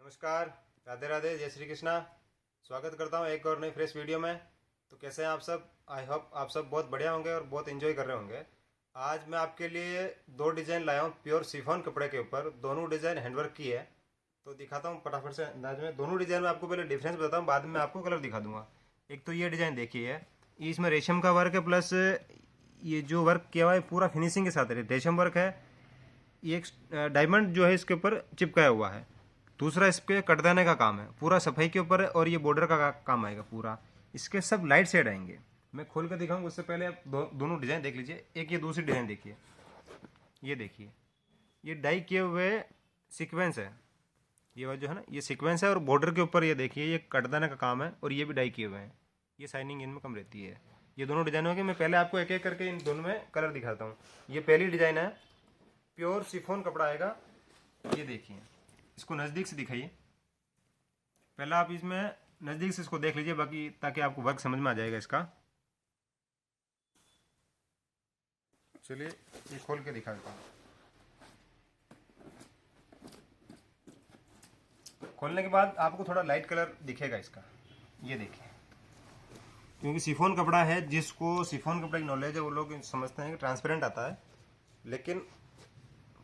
नमस्कार। राधे राधे, जय श्री कृष्णा। स्वागत करता हूँ एक और नई फ्रेश वीडियो में। तो कैसे हैं आप सब? आई होप आप सब बहुत बढ़िया होंगे और बहुत एंजॉय कर रहे होंगे। आज मैं आपके लिए दो डिज़ाइन लाया हूँ प्योर शिफॉन कपड़े के ऊपर। दोनों डिज़ाइन हैंडवर्क की है। तो दिखाता हूँ फटाफट से अंदाज में। दोनों डिज़ाइन में आपको पहले डिफरेंस बताता हूँ, बाद में आपको कलर दिखा दूंगा। एक तो ये डिज़ाइन देखिए है, इसमें रेशम का वर्क है, प्लस ये जो वर्क किया हुआ है पूरा फिनिशिंग के साथ है। रेशम वर्क है, ये एक डायमंड जो है इसके ऊपर चिपकाया हुआ है। दूसरा इस पे कटदाने का काम है, पूरा सफाई के ऊपर है, और ये बॉर्डर का काम आएगा पूरा। इसके सब लाइट शेड आएंगे। मैं खोल कर दिखाऊंगा, उससे पहले आप दोनों डिज़ाइन देख लीजिए। एक ये दूसरी डिज़ाइन देखिए, ये देखिए, ये डाई किए हुए सीक्वेंस है। ये वाला जो है ना, ये सीक्वेंस है, और बॉर्डर के ऊपर ये देखिए ये कटदाने का काम है, और ये भी डाई किए हुए हैं। ये शाइनिंग इनमें कम रहती है। ये दोनों डिज़ाइन हो गए। मैं पहले आपको एक एक करके इन दोनों में कलर दिखाता हूँ। ये पहली डिज़ाइन है, प्योर शिफॉन कपड़ा आएगा। ये देखिए, इसको नज़दीक से दिखाइए। पहले आप इसमें नज़दीक से इसको देख लीजिए, बाकी ताकि आपको वर्क समझ में आ जाएगा इसका। चलिए ये खोल के दिखा देता हूँ। खोलने के बाद आपको थोड़ा लाइट कलर दिखेगा इसका। ये देखिए, क्योंकि शिफॉन कपड़ा है, जिसको शिफॉन कपड़ा की नॉलेज है वो लोग समझते हैं कि ट्रांसपेरेंट आता है, लेकिन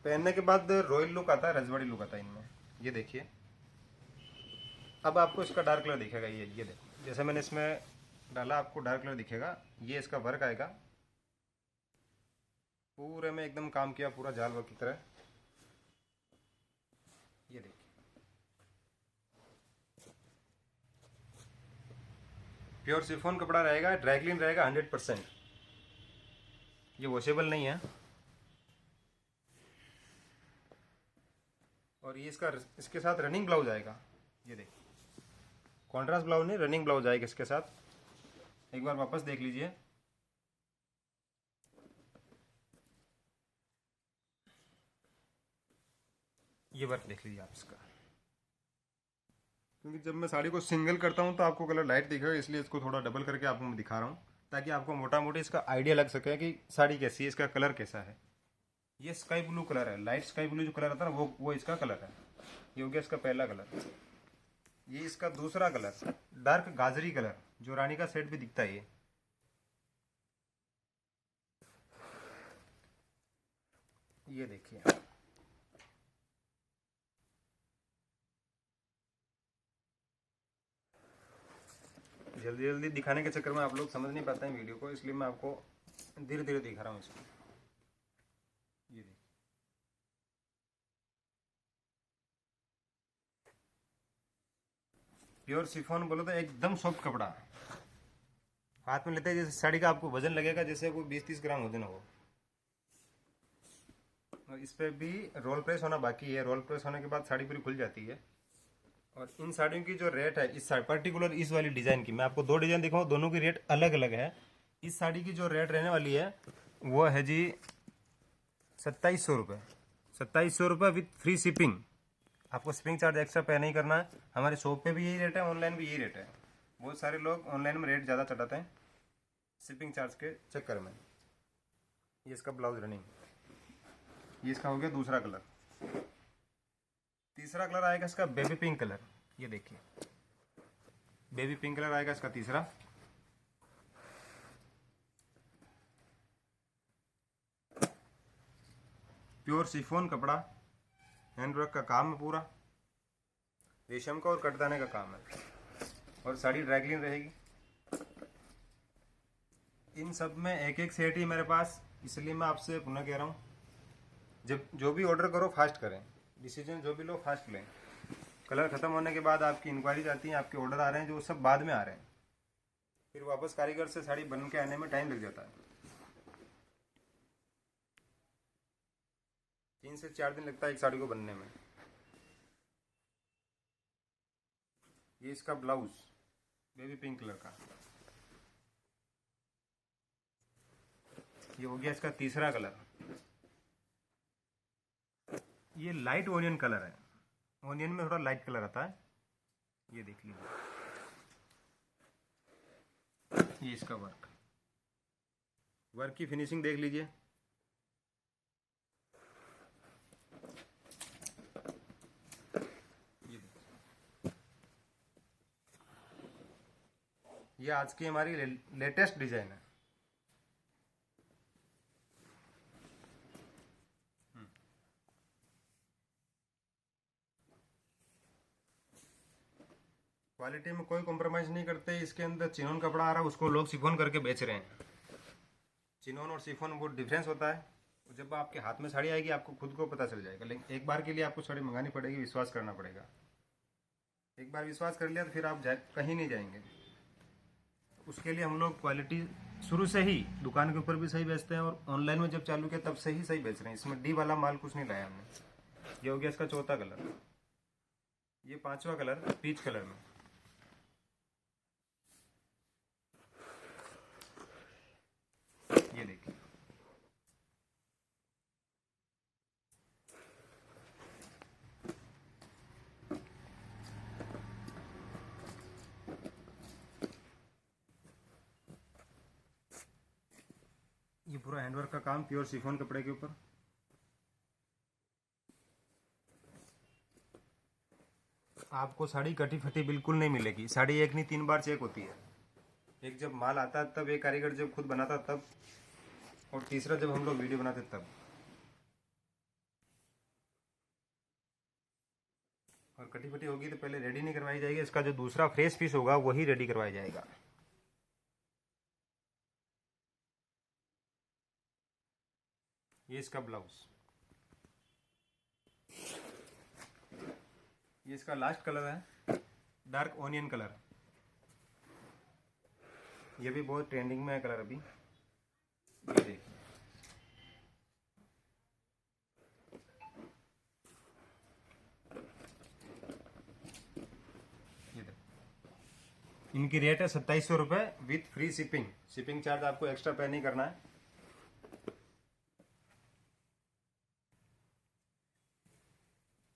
पहनने के बाद रॉयल लुक आता है, रजवाड़ी लुक आता है इनमें। ये देखिए, अब आपको इसका डार्क कलर दिखेगा। ये देखो, जैसे मैंने इसमें डाला आपको डार्क कलर दिखेगा। ये इसका वर्क आएगा, पूरे में एकदम काम किया, पूरा जाल वर्क की तरह। ये देखिए, प्योर शिफॉन कपड़ा रहेगा, ड्राई क्लीन रहेगा 100%। ये वॉशेबल नहीं है। और ये इसके साथ रनिंग ब्लाउज आएगा। ये देखिए, कॉन्ट्रास्ट ब्लाउज नहीं, रनिंग ब्लाउज आएगा इसके साथ। एक बार वापस देख लीजिए। ये वर्क देख लीजिए आप इसका। क्योंकि जब मैं साड़ी को सिंगल करता हूँ तो आपको कलर लाइट दिखेगा, इसलिए इसको थोड़ा डबल करके आपको मैं दिखा रहा हूँ, ताकि आपको मोटा मोटी इसका आइडिया लग सके कि साड़ी कैसी है, इसका कलर कैसा है। ये स्काई ब्लू कलर है, लाइट स्काई ब्लू जो कलर आता है ना, वो इसका कलर है। ये हो गया इसका पहला कलर। ये इसका दूसरा कलर, डार्क गाजरी कलर, जो रानी का सेट भी दिखता है। ये देखिए, जल्दी जल्दी दिखाने के चक्कर में आप लोग समझ नहीं पाते हैं वीडियो को, इसलिए मैं आपको धीरे धीरे दिखा रहा हूँ इसको। ये देखिए, प्योर शिफॉन बोलो तो एकदम सॉफ्ट कपड़ा है। हाथ में लेते हैं जैसे साड़ी का आपको वजन लगेगा जैसे कोई 20-30 ग्राम वजन हो। और इस पर भी रोल प्रेस होना बाकी है। रोल प्रेस होने के बाद साड़ी पूरी खुल जाती है। और इन साड़ियों की जो रेट है, इस पर्टिकुलर इस वाली डिज़ाइन की, मैं आपको दो डिज़ाइन दिखाऊँ, दोनों की रेट अलग अलग है। इस साड़ी की जो रेट रहने वाली है वो है जी 2700 रुपये। 2700 रुपये विथ फ्री शिपिंग। आपको शिपिंग चार्ज एक्स्ट्रा पे नहीं करना है। हमारे शॉप पे भी यही रेट है, ऑनलाइन भी यही रेट है। बहुत सारे लोग ऑनलाइन में रेट ज़्यादा चढ़ाते हैं शिपिंग चार्ज के चक्कर में। ये इसका ब्लाउज रनिंग। ये इसका हो गया दूसरा कलर। तीसरा कलर आएगा इसका बेबी पिंक कलर। ये देखिए, बेबी पिंक कलर आएगा इसका तीसरा। प्योर शिफॉन कपड़ा, हैंडवर्क का काम है पूरा, रेशम का और कटदाने का काम है, और साड़ी ड्राई क्लीन रहेगी। इन सब में एक एक सेट ही मेरे पास, इसलिए मैं आपसे पुनः कह रहा हूँ, जब जो भी ऑर्डर करो फास्ट करें, डिसीजन जो भी लो फास्ट लें। कलर ख़त्म होने के बाद आपकी इंक्वायरीज आती हैं, आपके ऑर्डर आ रहे हैं जो सब बाद में आ रहे हैं, फिर वापस कारीगर से साड़ी बन के आने में टाइम लग जाता है। 3 से 4 दिन लगता है एक साड़ी को बनने में। ये इसका ब्लाउज बेबी पिंक कलर का। ये हो गया इसका तीसरा कलर। ये लाइट ओनियन कलर है, ओनियन में थोड़ा लाइट कलर आता है। ये देख लीजिए, ये इसका वर्क की फिनिशिंग देख लीजिए। ये देखिए, ये आज की हमारी लेटेस्ट डिजाइन है। क्वालिटी में कोई कॉम्प्रोमाइज़ नहीं करते। इसके अंदर चिनोन कपड़ा आ रहा है, उसको लोग शिफॉन करके बेच रहे हैं। चिनोन और शिफॉन बहुत डिफरेंस होता है। जब आपके हाथ में साड़ी आएगी आपको खुद को पता चल जाएगा। लेकिन एक बार के लिए आपको साड़ी मंगानी पड़ेगी, विश्वास करना पड़ेगा। एक बार विश्वास कर लिया तो फिर आप कहीं नहीं जाएंगे। उसके लिए हम लोग क्वालिटी शुरू से ही दुकान के ऊपर भी सही बेचते हैं, और ऑनलाइन में जब चालू किया तब से ही सही बेच रहे हैं। इसमें डी वाला माल कुछ नहीं लाया हमने। ये हो गया इसका चौथा कलर। ये पांचवा कलर पीच कलर में। ये देखिए, ये पूरा हैंडवर्क का काम प्योर शिफॉन कपड़े के ऊपर। आपको साड़ी कटी फटी बिल्कुल नहीं मिलेगी। साड़ी एक नहीं 3 बार चेक होती है। एक जब माल आता है तब, एक कारीगर जब खुद बनाता तब, और तीसरा जब हम लोग वीडियो बनाते तब। और कटी फटी होगी तो पहले रेडी नहीं करवाई जाएगी। इसका जो दूसरा फ्रेश पीस होगा वही रेडी करवाया जाएगा। ये इसका ब्लाउज। ये इसका लास्ट कलर है, डार्क ऑनियन कलर। ये भी बहुत ट्रेंडिंग में है कलर अभी। ये देखिए, ये देखो, इनकी रेट है 2700 रुपये with free shipping. Shipping charge आपको एक्स्ट्रा पे नहीं करना है।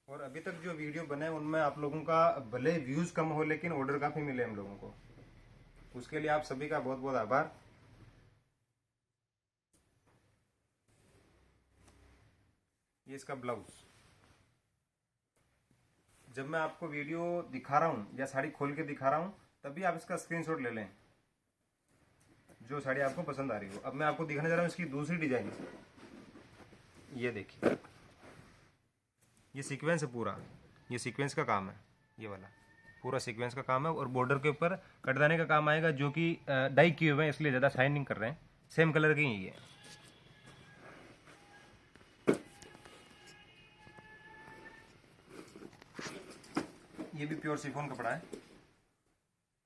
और अभी तक जो वीडियो बने उनमें आप लोगों का भले व्यूज कम हो लेकिन ऑर्डर काफी मिले हम लोगों को। उसके लिए आप सभी का बहुत बहुत आभार। ये इसका ब्लाउज। जब मैं आपको वीडियो दिखा रहा हूं या साड़ी खोल के दिखा रहा हूं तभी आप इसका स्क्रीनशॉट ले लें, जो साड़ी आपको पसंद आ रही हो। अब मैं आपको दिखाने जा रहा हूं इसकी दूसरी डिजाइन। ये देखिए, ये सीक्वेंस है पूरा। ये सीक्वेंस का काम है, ये वाला पूरा सीक्वेंस का काम है। और बॉर्डर के ऊपर कटदाने का काम आएगा, जो कि डाई किए हुए हैं इसलिए ज़्यादा शाइनिंग कर रहे हैं। सेम कलर की ही है। ये भी प्योर शिफॉन कपड़ा है।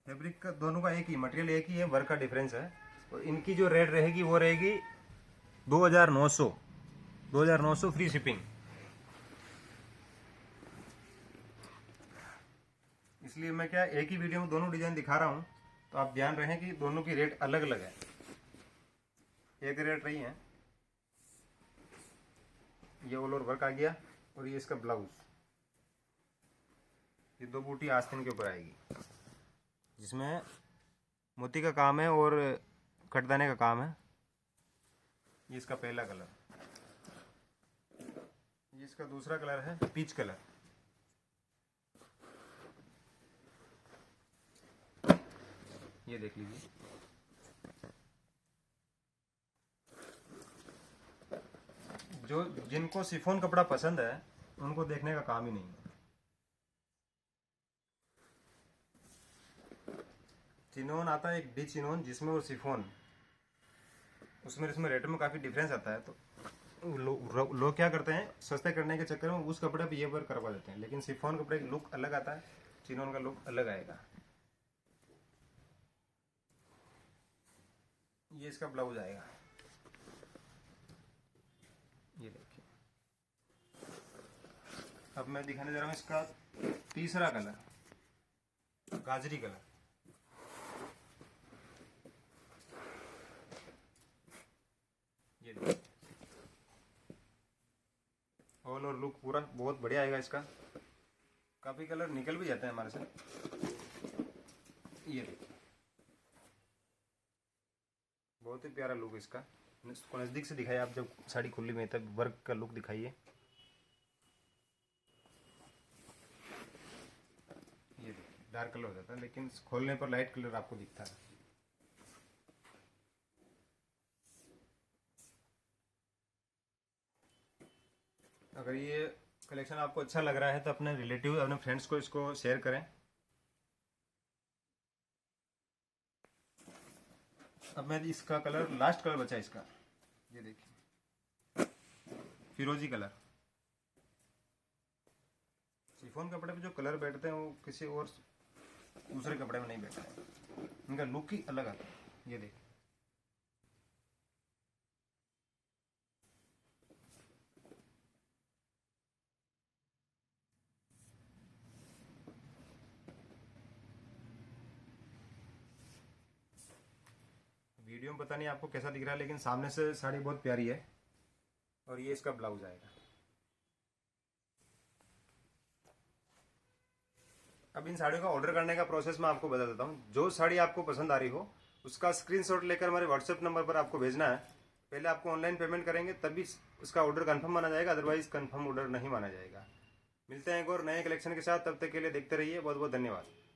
फैब्रिक का दोनों का एक ही मटेरियल, एक ही है, वर्क का डिफरेंस है। और इनकी जो रेट रहेगी वो रहेगी 2900 फ्री शिपिंग। इसलिए मैं क्या एक ही वीडियो में दोनों डिजाइन दिखा रहा हूँ, तो आप ध्यान रखें कि दोनों की रेट अलग अलग है। एक रेट रही है। ये ऑल ओवर वर्क आ गया, और ये इसका ब्लाउज। ये 2 बूटी आस्तीन के ऊपर आएगी, जिसमें मोती का काम है और कटदाने का काम है। ये इसका पहला कलर। ये इसका दूसरा कलर है पीच कलर। ये देख लीजिए, जो जिनको शिफॉन कपड़ा पसंद है उनको देखने का काम ही नहीं है। चिनोन आता है एक डी चिनोन, जिसमें वो शिफॉन, उसमें रेट में काफ़ी डिफरेंस आता है। तो लोग क्या करते हैं, सस्ते करने के चक्कर में उस कपड़े पे ये वर्क करवा देते हैं। लेकिन शिफॉन कपड़े का लुक अलग आता है, चिनोन का लुक अलग आएगा। ये इसका ब्लाउज आएगा। ये देखिए, अब मैं दिखाने जा रहा हूँ इसका तीसरा कलर, गाजरी कलर। ये देखिए, ऑल और लुक पूरा बहुत बढ़िया आएगा इसका। काफ़ी कलर निकल भी जाते हैं हमारे से। ये देखिए, बहुत ही प्यारा लुक इसका। इसको नज़दीक से दिखाइए आप, जब साड़ी खुली में तब वर्क का लुक दिखाइए। ये देखिए, डार्क कलर हो जाता है लेकिन खोलने पर लाइट कलर आपको दिखता है। अगर ये कलेक्शन आपको अच्छा लग रहा है तो अपने रिलेटिव, अपने फ्रेंड्स को इसको शेयर करें। अब मैं इसका कलर, लास्ट कलर बचा इसका, ये देखिए, फिरोजी कलर। शिफॉन कपड़े पे जो कलर बैठते हैं वो किसी और दूसरे कपड़े में नहीं बैठते हैं, इनका लुक ही अलग आता है। ये देखिए, वीडियो में पता नहीं आपको कैसा दिख रहा है, लेकिन सामने से साड़ी बहुत प्यारी है। और ये इसका ब्लाउज आएगा। अब इन साड़ियों का ऑर्डर करने का प्रोसेस मैं आपको बता देता हूँ। जो साड़ी आपको पसंद आ रही हो उसका स्क्रीनशॉट लेकर हमारे व्हाट्सएप नंबर पर आपको भेजना है। पहले आपको ऑनलाइन पेमेंट करेंगे तभी उसका ऑर्डर कंफर्म माना जाएगा, अदरवाइज कंफर्म ऑर्डर नहीं माना जाएगा। मिलते हैं एक और नए कलेक्शन के साथ, तब तक के लिए देखते रहिए। बहुत बहुत धन्यवाद।